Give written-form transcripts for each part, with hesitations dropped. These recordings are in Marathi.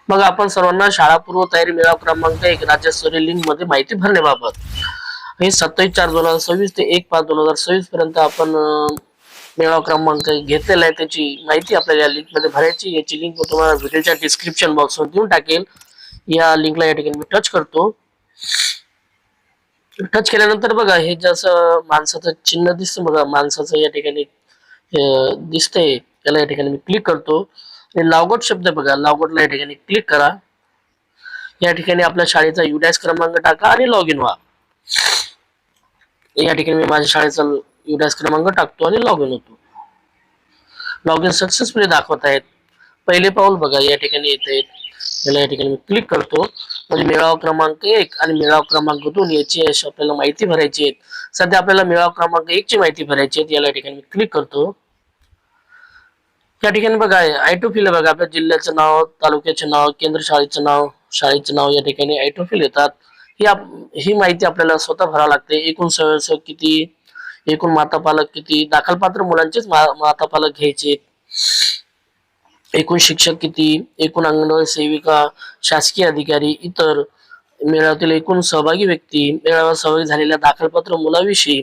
मग आपण सर्वांना शाळा पूर्व तयारी मेळावा क्रमांक 1 राज्यस्तरीय लिंक मध्ये माहिती भरण्याबाबत हे 27/4/2026 ते 1/5/2026 पर्यंत आपण मेळावा क्रमांक घेतलेला आहे. त्याची माहिती आपल्याला या लिंक मध्ये भरायची. याची लिंक मी तुम्हाला व्हिडिओच्या डिस्क्रिप्शन बॉक्स मध्ये देऊन टाकेल. या लिंकला या ठिकाणी मी टच करतो. टच केल्यानंतर बघा हे जसं माणसाचं चिन्ह दिसतं बघा, माणसाचं या ठिकाणी दिसतंय, त्याला या ठिकाणी मी क्लिक करतो. आणि लॉगआउट शब्द बघा, लॉगआउटला या ठिकाणी क्लिक करा. या ठिकाणी आपल्या शाळेचा UDAS क्रमांक टाका आणि लॉग इन व्हा. या ठिकाणी मी माझ्या शाळेचा UDAS क्रमांक टाकतो आणि लॉग इन होतो. लॉग इन सक्सेसफुली दाखवत आहेत. पहिले पाऊल बघा या ठिकाणी येते, त्याला या ठिकाणी मी क्लिक करतो. म्हणजे मेळावा क्रमांक 1 आणि मेळावा क्रमांक 2 याची आपल्याला माहिती भरायची आहे. सध्या आपल्याला मेळावा क्रमांक 1 ची माहिती भरायची आहे. याला या ठिकाणी मी क्लिक करतो. या ठिकाणी बघा ऑटोफिल बघा, आपल्या जिल्ह्याचं नाव, तालुक्याचे नाव, केंद्र शाळेचं नाव या ठिकाणी ऑटोफिल येतात. ही माहिती आपल्याला स्वतः भरावी लागते. एकूण सदस्य किती, एकूण माता पालक किती, दाखलपात्र मुलांचेच माता पालक घ्यायचे, एकूण शिक्षक किती, एकूण अंगणवाडी सेविका, शासकीय अधिकारी, इतर मेळाव्यातील एकूण सहभागी व्यक्ती, मेळाव्यात सहभागी झालेल्या दाखलपात्र मुलाविषयी,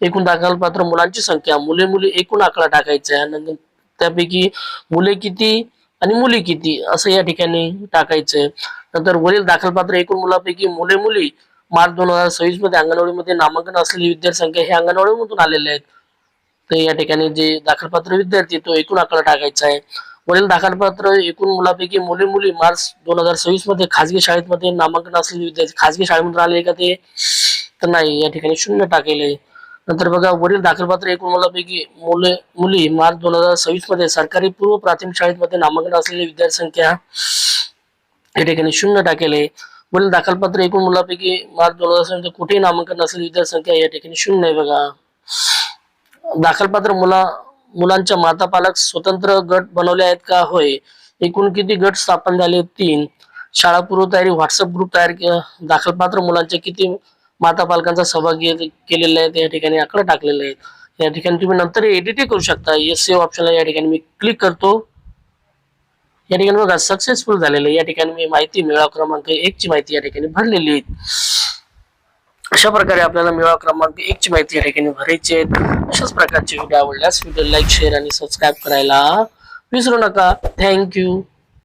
एकूण दाखलपात्र मुलांची संख्या, मुले एकूण आकडा टाकायचा आहे. नंतर त्यापैकी मुले किती आणि मुली किती असं या ठिकाणी टाकायचंय. नंतर वरील दाखलपात्र एकूण मुलापैकी मुली मार्च 2026 मध्ये अंगणवाडीमध्ये नामांकन असलेली विद्यार्थी संख्या हे अंगणवाडीमधून आलेले आहेत. तर या ठिकाणी जे दाखलपात्र विद्यार्थी तो एकूण आकडा टाकायचा आहे. वरील दाखलपात्र एकूण मुलापैकी मुली मार्च 2026 मध्ये खाजगी शाळेमध्ये नामांकन असलेले विद्यार्थी खाजगी शाळेमधून आले का ते, तर नाही, या ठिकाणी 0 टाकेले. नंतर बघा वरील दाखलपात्र एकूण मुलापैकी मुली मार्च 2026 मध्ये सरकारी पूर्व प्राथमिक शाळेमध्ये नामांकन असलेली विद्यार्थी संख्या या ठिकाणी 0 टाकेले. वरील दाखलपात्र एकूण मुलापैकी मार्च 2026 कुठेही नामांकन असलेली विद्यार्थी संख्या या ठिकाणी 0 आहे बघा. दाखलपात्र मुलांच्या माता पालक स्वतंत्र गट बनवले आहेत का, होय. एकूण किती गट स्थापन झाले, 3. शाळा पूर्व तयारी व्हॉट्सअप ग्रुप तयार केला. दाखलपात्र मुलांच्या किती माता पालकांचा सहभाग केलेला आहे या ठिकाणी आकडे टाकलेले आहेत. या ठिकाणी तुम्ही नंतर एडिट करू शकता. सेव्ह ऑप्शनला या ठिकाणी मी क्लिक करतो. या ठिकाणी बघा सक्सेसफुल झालेलं आहे. या ठिकाणी मी माहिती मेळावा क्रमांक 1 ची माहिती या ठिकाणी भरलेली आहे. अशा प्रकारे आपल्याला मेळावा क्रमांक 1 ची माहिती या ठिकाणी भरायची आहे. अशाच प्रकारचे व्हिडिओ आवडल्यास व्हिडिओ लाईक, शेअर आणि सबस्क्राईब करायला विसरू नका. थँक्यू.